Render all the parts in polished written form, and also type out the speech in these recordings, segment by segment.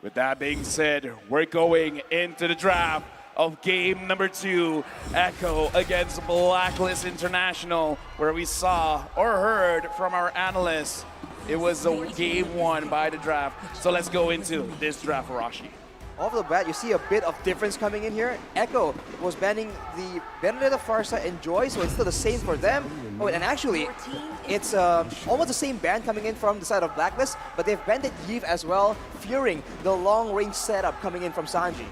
With that being said, we're going into the draft of game number 2, Echo against Blacklist International, where we saw or heard from our analysts it was a game won by the draft. So let's go into this draft, Arashi. Off the bat, you see a bit of difference coming in here. Echo was banning the Benedetta, Farsa, and Joy, so it's still the same for them. Oh, and actually, it's almost the same ban coming in from the side of Blacklist, but they've banned Yves as well, fearing the long-range setup coming in from Sanji.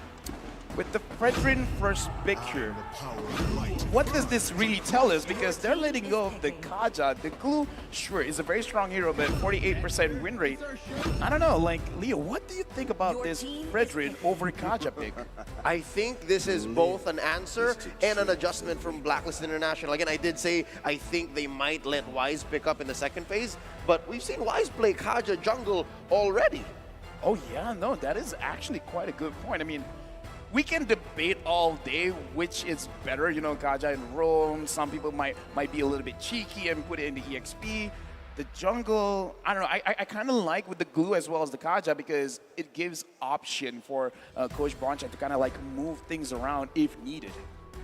With the Fredrin first pick here, what does this really tell us? Because they're letting go of the Kaja. The Glue, sure, is a very strong hero, but 48% win rate. I don't know, like, Leo, what do you think about this Fredrin over Kaja pick? I think this is both an answer and an adjustment from Blacklist International. Again, I did say I think they might let Wise pick up in the second phase, but we've seen Wise play Kaja jungle already. Oh yeah, no, that is actually quite a good point. I mean, we can debate all day which is better, you know, Kaja and Roam. Some people might be a little bit cheeky and put it in the EXP. The jungle, I don't know, I kind of like with the Glue as well as the Kaja because it gives option for Coach Bonchak to kind of like move things around if needed.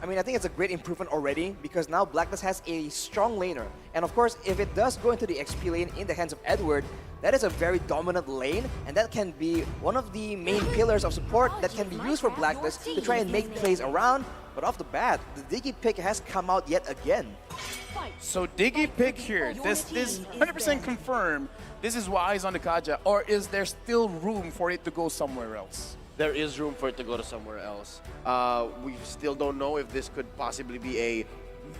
I mean, I think it's a great improvement already because now Blacklist has a strong laner. And of course, if it does go into the XP lane in the hands of Edward, that is a very dominant lane, and that can be one of the main pillars of support that can be used for Blacklist to try and make plays around. But off the bat, the Diggy pick has come out yet again. So Diggy pick here, this 100% confirmed, this is Wise on the Kaja, or is there still room for it to go somewhere else? There is room for it to go to somewhere else. We still don't know if this could possibly be a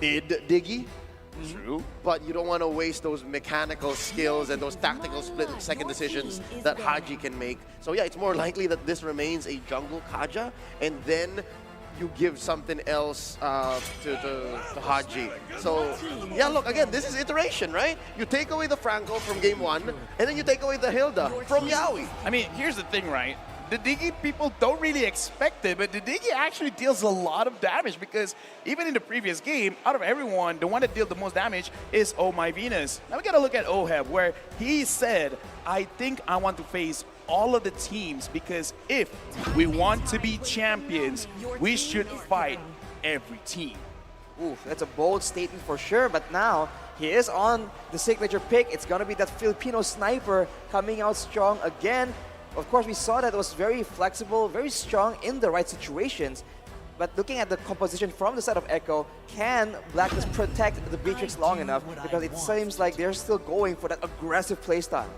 mid-Diggy. True. But you don't want to waste those mechanical skills and those tactical split-second decisions that Haji can make. So yeah, it's more likely that this remains a jungle Kaja, and then you give something else to Haji. So yeah, look, again, this is iteration, right? You take away the Franco from game 1, and then you take away the Hilda from Yaoi. I mean, here's the thing, right? The Diggy people don't really expect it, but the Diggy actually deals a lot of damage because even in the previous game, out of everyone, the one that dealt the most damage is Oh My Venus. Now we gotta look at Oheb, where he said, I think I want to face all of the teams because if we want to be champions, we should fight every team. Oof, that's a bold statement for sure, but now he is on the signature pick. It's gonna be that Filipino sniper coming out strong again. Of course, we saw that it was very flexible, very strong in the right situations. But looking at the composition from the side of Echo, can Blacklist protect the Beatrix long enough? Because it seems like they're still going for that aggressive playstyle.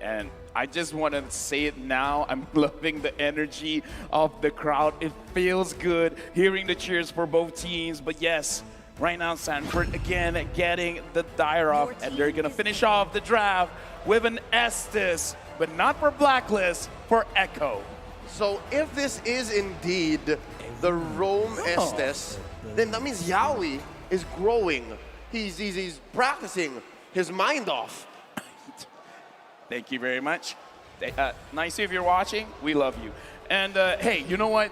And I just want to say it now, I'm loving the energy of the crowd. It feels good hearing the cheers for both teams. But yes, right now Sanford again getting the dire off, and they're gonna finish off the draft with an Estes, but not for Blacklist, for Echo. So if this is indeed the Rome Estes, then that means Yaoi is growing. He's practicing his mind off. Thank you very much. Nice if you're watching, we love you. And hey, you know what?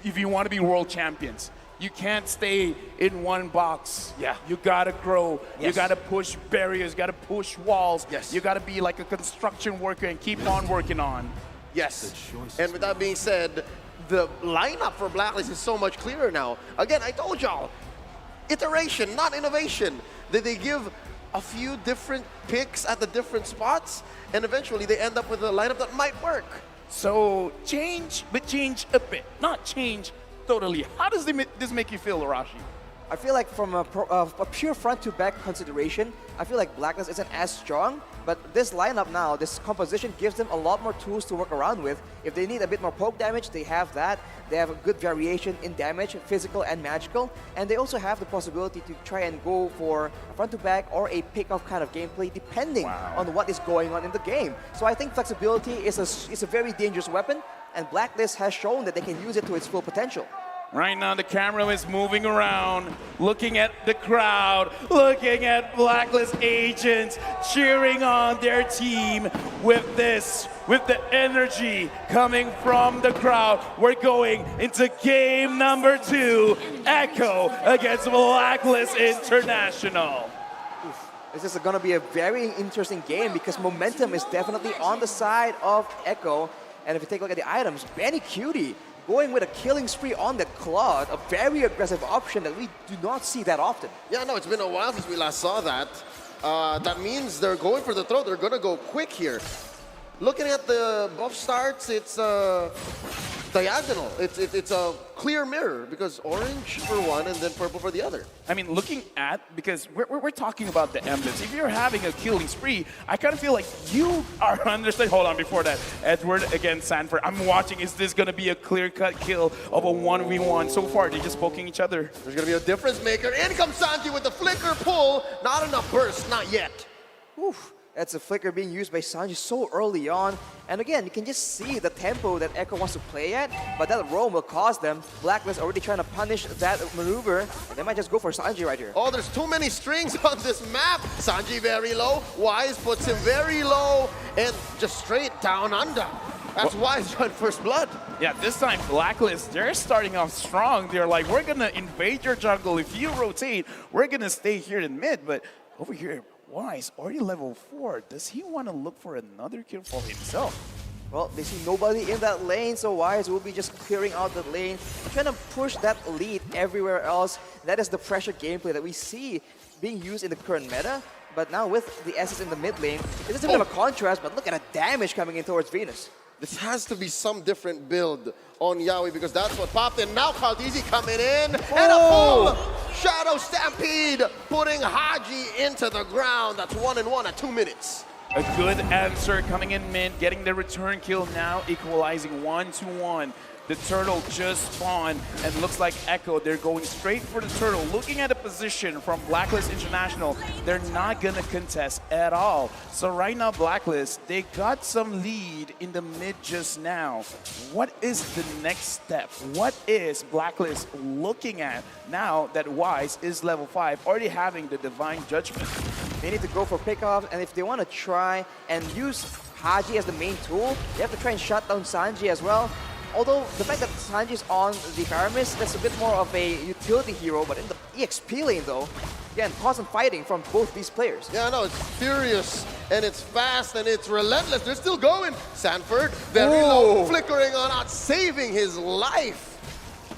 If you want to be world champions, you can't stay in one box. Yeah. You gotta grow. Yes. You gotta push barriers. You gotta push walls. Yes. You gotta be like a construction worker and keep on working on. Yes. And with that being said, the lineup for Blacklist is so much clearer now. Again, I told y'all, iteration, not innovation. They give a few different picks at the different spots, and eventually they end up with a lineup that might work. So change, but change a bit, not change totally. How does this make you feel, Arashi? I feel like from a pure front-to-back consideration, I feel like Blacklist isn't as strong, but this lineup now, this composition gives them a lot more tools to work around with. If they need a bit more poke damage, they have that. They have a good variation in damage, physical and magical, and they also have the possibility to try and go for a front-to-back or a pick-off kind of gameplay depending on what is going on in the game. So I think flexibility is a very dangerous weapon, and Blacklist has shown that they can use it to its full potential. Right now, the camera is moving around, looking at the crowd, looking at Blacklist agents, cheering on their team with the energy coming from the crowd. We're going into game number 2, Echo against Blacklist International. This is going to be a very interesting game because momentum is definitely on the side of Echo. And if you take a look at the items, Benny Cutie going with a killing spree on that Claude, a very aggressive option that we do not see that often. Yeah, no, it's been a while since we last saw that. That means they're going for the throw. They're going to go quick here. Looking at the buff starts, it's diagonal. It's a clear mirror because orange for one and then purple for the other. I mean, looking at, because we're talking about the emblems. If you're having a killing spree, I kind of feel like you are understanding. Hold on, before that, Edward against Sanford. I'm watching, is this going to be a clear-cut kill of a 1v1? So far, they're just poking each other. There's going to be a difference maker. In comes Sanji with the flicker pull. Not enough burst, not yet. Oof. That's a flicker being used by Sanji so early on. And again, you can just see the tempo that Echo wants to play at, but that roam will cost them. Blacklist already trying to punish that maneuver, and they might just go for Sanji right here. Oh, there's too many strings on this map. Sanji very low. Wise puts him very low and just straight down under. That's Wise trying first blood. Yeah, this time Blacklist, they're starting off strong. They're like, we're going to invade your jungle. If you rotate, we're going to stay here in mid. But over here, Wise, already level 4. Does he want to look for another kill for himself? Well, they see nobody in that lane, so Wise will be just clearing out the lane, trying to push that lead everywhere else. That is the pressure gameplay that we see being used in the current meta. But now with the S's in the mid lane, it is a bit of a contrast, but look at the damage coming in towards Venus. This has to be some different build on Yaoi because that's what popped in. Now Caldeezy coming in and a full Shadow Stampede putting Haji into the ground. That's 1-1 at 2 minutes. A good answer coming in mid, getting the return kill now, equalizing 1-1. The turtle just spawned, and looks like Echo, they're going straight for the turtle. Looking at the position from Blacklist International, they're not gonna contest at all. So right now, Blacklist, they got some lead in the mid just now. What is the next step? What is Blacklist looking at now that Wise is level 5, already having the Divine Judgment? They need to go for pickoffs, and if they want to try and use Haji as the main tool, they have to try and shut down Sanji as well. Although the fact that Sanji's on the Paramis, that's a bit more of a utility hero, but in the EXP lane though, again, constant fighting from both these players. Yeah, no, it's furious, and it's fast, and it's relentless. They're still going. Sanford, very low, flickering on out, saving his life.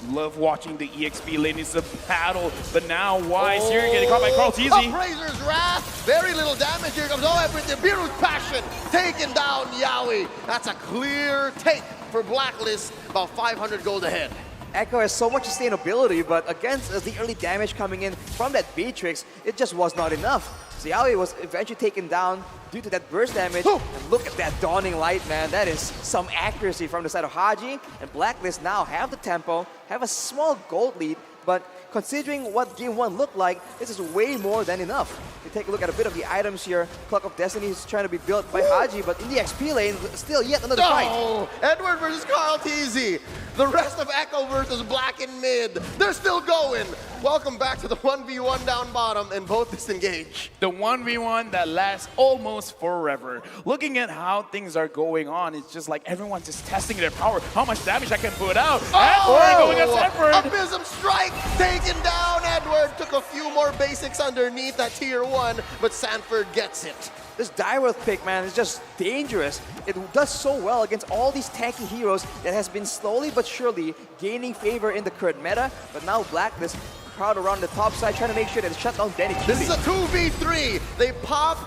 Love watching the EXP lane. It's a battle, but now Wise here getting caught by Caldeezy. Appraiser's Wrath, very little damage. Here comes everything. Biru's Passion, taking down Yaoi. That's a clear take for Blacklist, about 500 gold ahead. Echo has so much sustainability, but against the early damage coming in from that Beatrix, it just was not enough. So Yaoi was eventually taken down due to that burst damage. And look at that Dawning Light, man. That is some accuracy from the side of Haji. And Blacklist now have the tempo, have a small gold lead, but considering what Game 1 looked like, this is way more than enough. You take a look at a bit of the items here. Clock of Destiny is trying to be built by Haji, but in the XP lane, still yet another fight. Edward versus Caldeezy. The rest of Echo versus Black in mid. They're still going. Welcome back to the 1v1 down bottom, and both disengage. The 1v1 that lasts almost forever. Looking at how things are going on, it's just like everyone's just testing their power, how much damage I can put out. Edward going at Sanford. Abysm Strike taken down. Edward took a few more basics underneath that tier 1, but Sanford gets it. This Direwolf pick, man, is just dangerous. It does so well against all these tanky heroes that has been slowly but surely gaining favor in the current meta. But now Blacklist crowd around the top side trying to make sure that they shut down Benny Cutie. This is a 2v3. They pop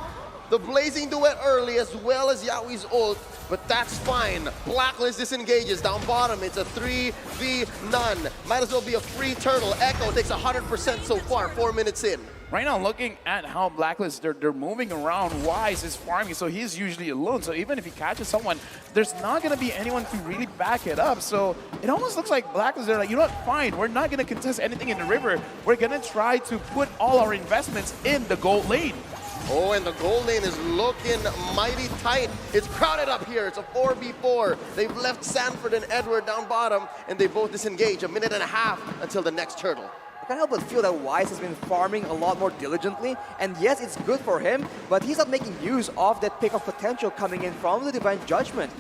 the Blazing Duet early as well as Yaoi's ult, but that's fine. Blacklist disengages down bottom. It's a 3v none. Might as well be a free turtle. Echo takes 100% so far, 4 minutes in. Right now, looking at how Blacklist, they're moving around, Wise is farming, so he's usually alone. So even if he catches someone, there's not going to be anyone to really back it up. So it almost looks like Blacklist, they're like, you know what, fine, we're not going to contest anything in the river. We're going to try to put all our investments in the gold lane. Oh, and the gold lane is looking mighty tight. It's crowded up here. It's a 4v4. They've left Sanford and Edward down bottom, and they both disengage. 1.5 minutes until the next turtle. I can't help but feel that Wise has been farming a lot more diligently, and yes, it's good for him, but he's not making use of that pick of potential coming in from the Divine Judgment.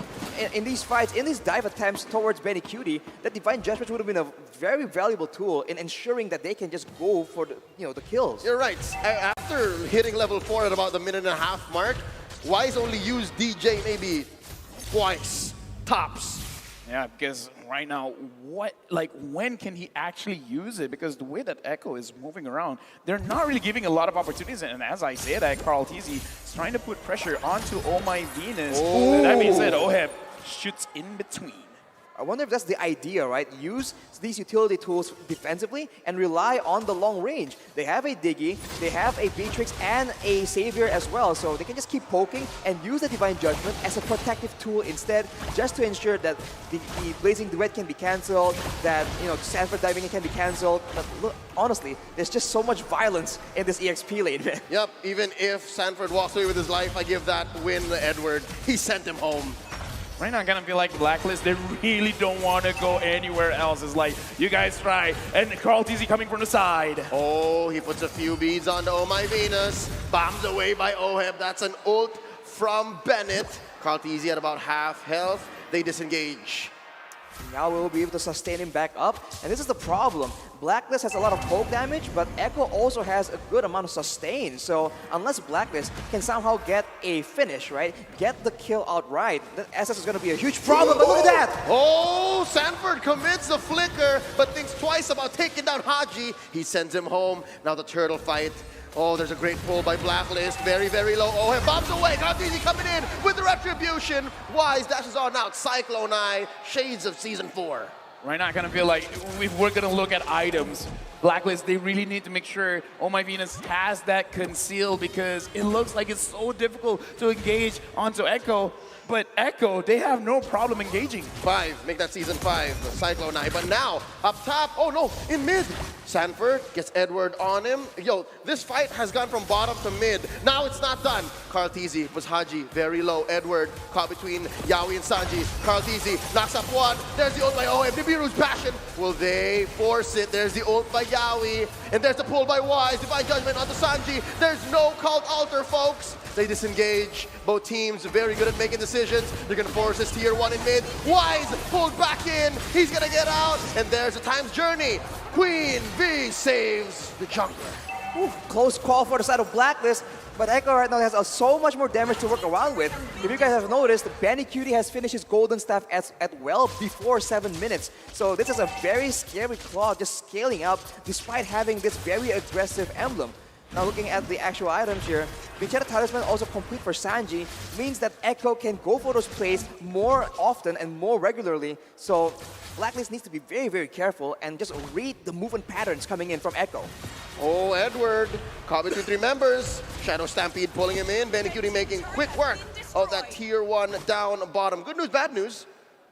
In these fights, in these dive attempts towards Benny Cutie, that Divine Judgment would have been a very valuable tool in ensuring that they can just go for the kills. You're right. After hitting level 4 at about the 1.5 minute mark, Wise only used DJ maybe twice. tops. Yeah, because right now, when can he actually use it? Because the way that Echo is moving around, they're not really giving a lot of opportunities. And as I say that, Carl Tizzy is trying to put pressure onto Oh My Venus. Oh. That being said, Oheb shoots in between. I wonder if that's the idea, right? Use these utility tools defensively and rely on the long range. They have a Diggy, they have a Beatrix and a Savior as well, so they can just keep poking and use the Divine Judgment as a protective tool instead, just to ensure that the Blazing Duet can be cancelled, that Sanford diving can be cancelled. But look, honestly, there's just so much violence in this EXP lane, man. Yep, even if Sanford walks away with his life, I give that win to Edward. He sent him home. Right now, I kind of feel like Blacklist, they really don't want to go anywhere else. It's like, you guys try. And Carl Tizzy coming from the side. Oh, he puts a few beads onto Oh My Venus. Bombs away by Oheb. That's an ult from Bennett. Carl Tizzy at about half health. They disengage. Now we'll be able to sustain him back up. And this is the problem. Blacklist has a lot of poke damage, but Echo also has a good amount of sustain. So unless Blacklist can somehow get a finish, right? Get the kill outright, the SS is going to be a huge problem. But look at that! Oh, Sanford commits the flicker, but thinks twice about taking down Haji. He sends him home. Now the turtle fight. Oh, there's a great pull by Blacklist. Very, very low. Oh, and bombs away. Carl Tizzy coming in with the retribution. Wise dashes on out. Cyclone Eye. Shades of Season 4. Right now, I kind of feel like if we're going to look at items, Blacklist, they really need to make sure Oh My Venus has that concealed, because it looks like it's so difficult to engage onto Echo. But Echo, they have no problem engaging. 5, make that Season 5, the Cyclone Eye. But now, up top, oh no, in mid. Sanford gets Edward on him. Yo, this fight has gone from bottom to mid. Now it's not done. Carl Tizzy was Haji, very low. Edward caught between Yawi and Sanji. Carl Tizzy knocks up one. There's the ult by OM. Nibiru's passion. Will they force it? There's the ult by Yawi. And there's the pull by Wise. Divine Judgment onto Sanji. There's no cult altar, folks. They disengage. Both teams very good at making decisions. They're going to force this tier 1 in mid. Wise pulled back in. He's going to get out. And there's a time's journey. Queen V saves the jungler. Ooh, close call for the side of Blacklist, but Echo right now has so much more damage to work around with. If you guys have noticed, Benny Cutie has finished his golden staff at well before 7 minutes. So this is a very scary claw just scaling up despite having this very aggressive emblem. Now looking at the actual items here, Vincetta Talisman also complete for Sanji, means that Echo can go for those plays more often and more regularly. So Blacklist needs to be very, very careful and just read the movement patterns coming in from Echo. Oh, Edward, caught between 3 members. Shadow Stampede pulling him in. Benny Cutie making quick work of that tier 1 down bottom. Good news, bad news.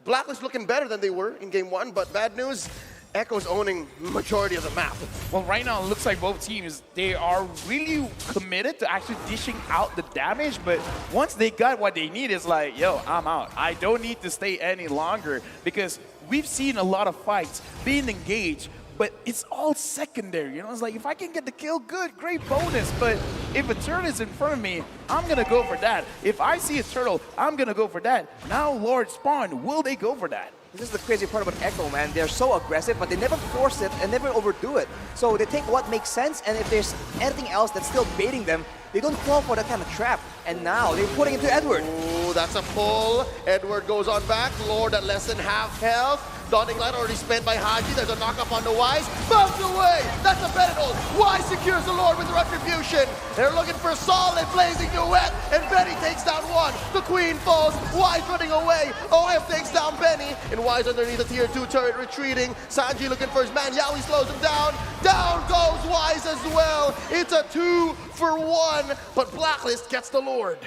Blacklist looking better than they were in game 1, but bad news, Echo's owning majority of the map. Well, right now, it looks like both teams, they are really committed to actually dishing out the damage, but once they got what they need, it's like, yo, I'm out. I don't need to stay any longer, because we've seen a lot of fights being engaged, but it's all secondary, It's like, if I can get the kill, good, great bonus, but if a turtle is in front of me, I'm gonna go for that. If I see a turtle, I'm gonna go for that. Now, Lord Spawn, will they go for that? This is the crazy part about Echo, man. They're so aggressive, but they never force it and never overdo it. So they take what makes sense, and if there's anything else that's still baiting them, they don't fall for that kind of trap. And now they're putting it to Edward. Ooh, that's a pull. Edward goes on back. Lord at less than half health. Daunting Light already spent by Haji. There's a knock-up on the Wise. Bounce away! That's a Bennett ult. Wise secures the Lord with the retribution. They're looking for solid blazing duet, and Benny takes down one. The Queen falls. Wise running away. OF takes down Benny, and Wise underneath the tier 2 turret retreating. Sanji looking for his man. Yawi slows him down. Down goes Wise as well. It's a 2-for-1, but Blacklist gets the Lord.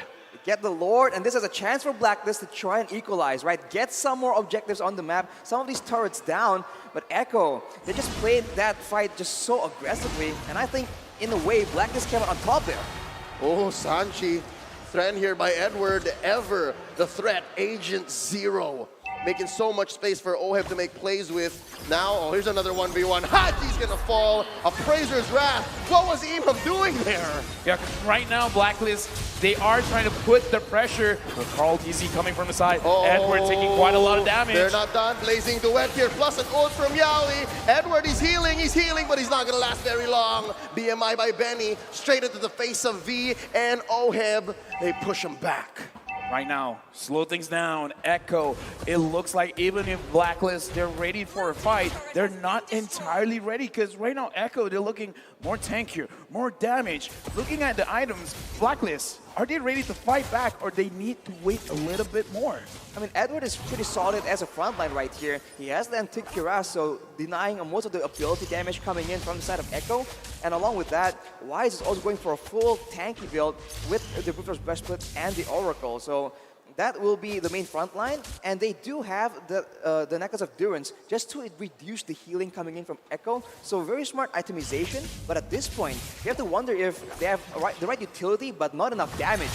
Get the Lord, and this is a chance for Blacklist to try and equalize, right? Get some more objectives on the map, some of these turrets down, but Echo, they just played that fight just so aggressively, and I think, in a way, Blacklist came out on top there. Oh, Sanchi, threatened here by Edward, ever the threat, Agent Zero. Making so much space for Oheb to make plays with. Now, oh, here's another 1v1. Haji's gonna fall. Appraiser's Wrath. What was Imam doing there? Yeah, right now, Blacklist, they are trying to put the pressure. But Carl Tizzy coming from the side. Oh, Edward taking quite a lot of damage. They're not done. Blazing Duet here, plus an ult from Yawi. Edward, he's healing, but he's not gonna last very long. BMI by Benny, straight into the face of V and Oheb. They push him back. Right now, slow things down. Echo, it looks like even if Blacklist, they're ready for a fight, they're not entirely ready because right now, Echo, they're looking more tankier, more damage. Looking at the items, Blacklist, are they ready to fight back or they need to wait a little bit more? I mean, Edward is pretty solid as a frontline right here. He has the antique cuirass, so denying most of the ability damage coming in from the side of Echo. And along with that, Wise is also going for a full tanky build with the Bruther's Breastplate and the Oracle. So that will be the main front line. And they do have the Necklace of Durance just to reduce the healing coming in from Echo. So very smart itemization. But at this point, you have to wonder if they have the right utility, but not enough damage.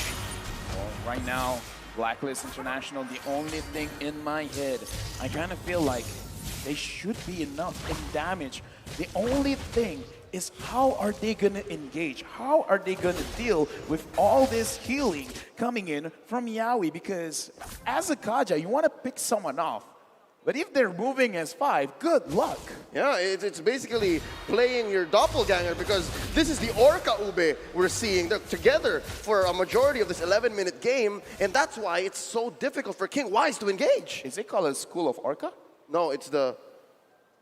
Well, right now, Blacklist International, the only thing in my head, I kind of feel like they should be enough in damage. The only thing is how are they going to engage? How are they going to deal with all this healing coming in from Yaoi? Because as a Kaja, you want to pick someone off. But if they're moving as 5, good luck. Yeah, it's basically playing your doppelganger because this is the Orca Ube we're seeing together for a majority of this 11-minute game, and that's why it's so difficult for King Wise to engage. Is it called a School of Orca? No, it's the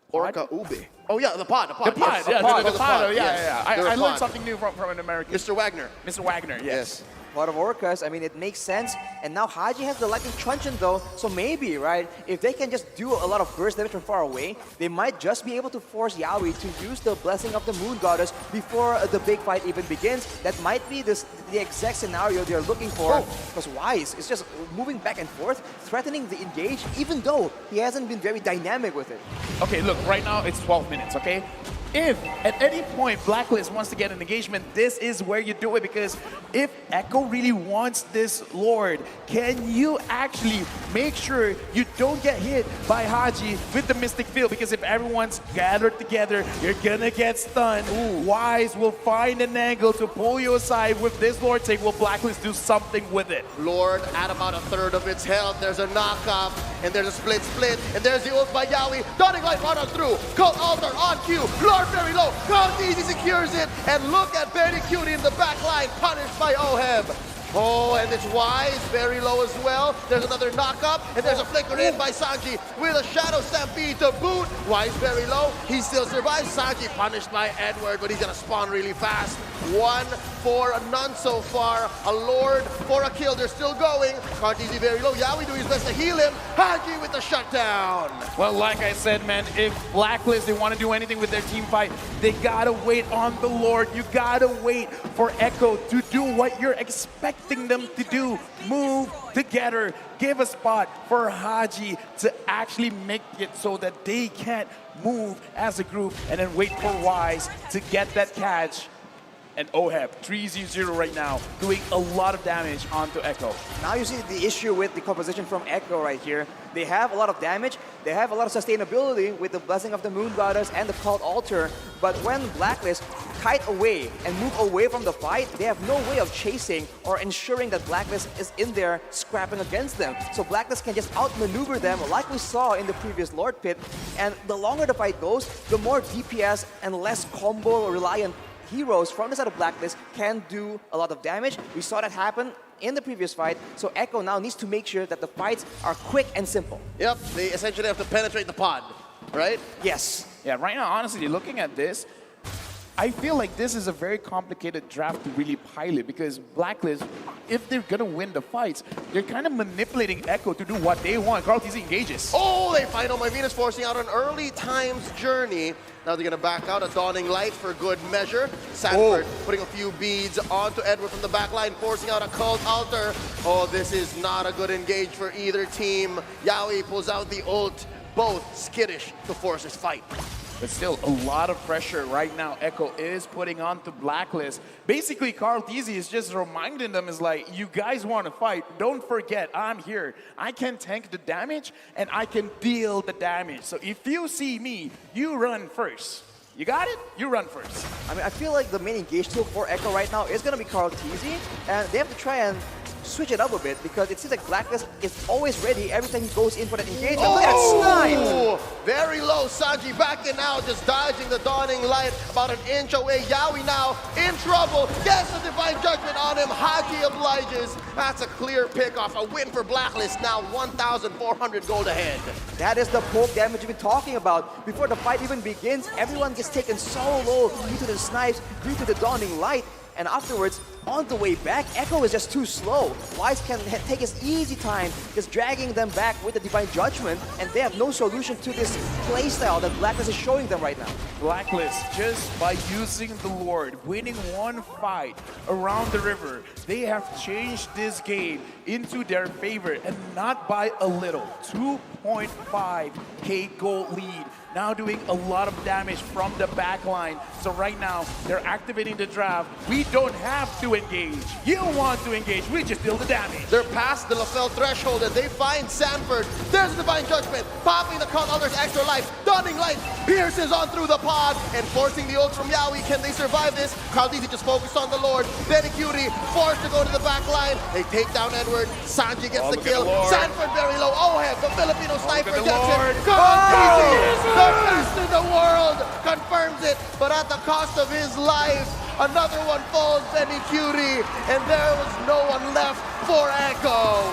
Orca Ube. Oh yeah, the pod. The pod, yes, yeah, pod, the pod, yes. yeah. I learned pod. something new from an American. Mr. Wagner. Mr. Wagner, yes. A lot of Orcas, I mean, it makes sense. And now Haji has the Lightning Truncheon though, so maybe, right, if they can just do a lot of burst damage from far away, they might just be able to force Yaoi to use the Blessing of the Moon Goddess before the big fight even begins. That might be the exact scenario they're looking for, because Wise is just moving back and forth, threatening the engage, even though he hasn't been very dynamic with it. Okay, look, right now it's 12 minutes, okay? If at any point Blacklist wants to get an engagement, this is where you do it, because if Echo really wants this Lord, can you actually make sure you don't get hit by Haji with the Mystic Field? Because if everyone's gathered together, you're gonna get stunned. Wise will find an angle to pull you aside with this Lord take. Will Blacklist do something with it? Lord at about a third of its health. There's a knockup, and there's a split, and there's the ult by Yaoi. Dawning Light run on through. Cult Altar on cue. Lord very low. Count Easy secures it, and look at Very Cutie in the back line, punished by Oheb. Oh, and it's Wise, very low as well. There's another knock-up, and there's a flicker in by Sanji with a Shadow Stampede to boot. Wise very low, he still survives. Sanji punished by Edward, but he's gonna spawn really fast. 1 for a none so far. A Lord for a kill, they're still going. Carteezy very low, Yaoi doing his best to heal him. Haji with the shutdown. Well, like I said, man, if Blacklist, they want to do anything with their team fight, they gotta wait on the Lord. You gotta wait for Echo to do what you're expecting them to do. Move together, give a spot for Haji to actually make it so that they can't move as a group, and then wait for Wise to get that catch. And Oheb, 3-0 right now, doing a lot of damage onto Echo. Now you see the issue with the composition from Echo right here. They have a lot of damage, they have a lot of sustainability with the Blessing of the Moon Goddess and the Cult Altar, but when Blacklist kite away and move away from the fight, they have no way of chasing or ensuring that Blacklist is in there scrapping against them. So Blacklist can just outmaneuver them like we saw in the previous Lord Pit, and the longer the fight goes, the more DPS and less combo reliant heroes from the side of Blacklist can do a lot of damage. We saw that happen in the previous fight, so Echo now needs to make sure that the fights are quick and simple. Yep, they essentially have to penetrate the pod, right? Yes. Yeah, right now, honestly, looking at this, I feel like this is a very complicated draft to really pilot, because Blacklist, if they're gonna win the fights, they're kind of manipulating Echo to do what they want. Carl TZ engages. Oh, they find out my Venus forcing out an early times journey. Now they're gonna back out a Dawning Light for good measure. Sanford putting a few beads onto Edward from the back line, forcing out a Cult Altar. Oh, this is not a good engage for either team. Yaoi pulls out the ult, both skittish to force this fight. But still, a lot of pressure right now Echo is putting onto Blacklist. Basically, Carl TZ is just reminding them, is like, you guys want to fight, don't forget, I'm here. I can tank the damage, and I can deal the damage. So if you see me, you run first. You got it? You run first. I mean, I feel like the main engage tool for Echo right now is going to be Carl TZ, and they have to try and switch it up a bit, because it seems like Blacklist is always ready every time he goes in for that engagement. Look at that snipe! Echo, very low. Sanji backing out, just dodging the Dawning Light about an inch away. Yaoi now in trouble. Gets the Divine Judgment on him. Haji obliges. That's a clear pickoff. A win for Blacklist. Now 1,400 gold ahead. That is the poke damage we've been talking about. Before the fight even begins, everyone gets taken so low due to the snipes, due to the Dawning Light. And afterwards, on the way back, Echo is just too slow. Wise can take his easy time, just dragging them back with the Divine Judgment, and they have no solution to this playstyle that Blacklist is showing them right now. Blacklist, just by using the Lord, winning one fight around the river, they have changed this game into their favor, and not by a little. 2.5k gold lead. Now doing a lot of damage from the back line. So right now, they're activating the draft. We don't have to engage. You don't want to engage. We just deal the damage. They're past the LaFell threshold and they find Sanford. There's a Divine Judgment, popping the Color's extra life. Dawning Light pierces on through the pod and forcing the ult from Yaoi. Can they survive this? Caldisi just focused on the Lord. Cutie forced to go to the back line. They take down Edward. Sanji gets the kill. Sanford very low. Oheb, the Filipino sniper, gets it. Caldisi, the best in the world, confirms it, but at the cost of his life. Another one falls, Cutie, and there was no one left for Echo.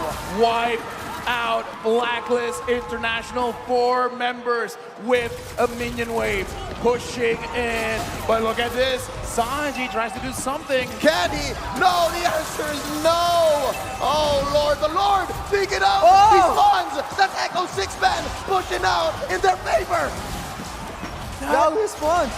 Wipe out Blacklist International, 4 members with a minion wave pushing in. But look at this, Sanji tries to do something. Can he? No, the answer is no. Oh Lord, the Lord, pick it up. He spawns. That's Echo 6-man pushing out in their favor. Now he spawns.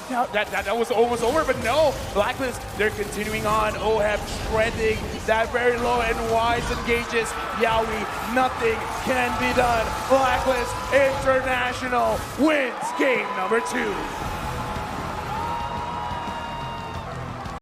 Now, that was almost over, but no. Blacklist, they're continuing on. Oheb trending that very low, and Wise engages Yaoi. Nothing can be done. Blacklist International wins game number 2.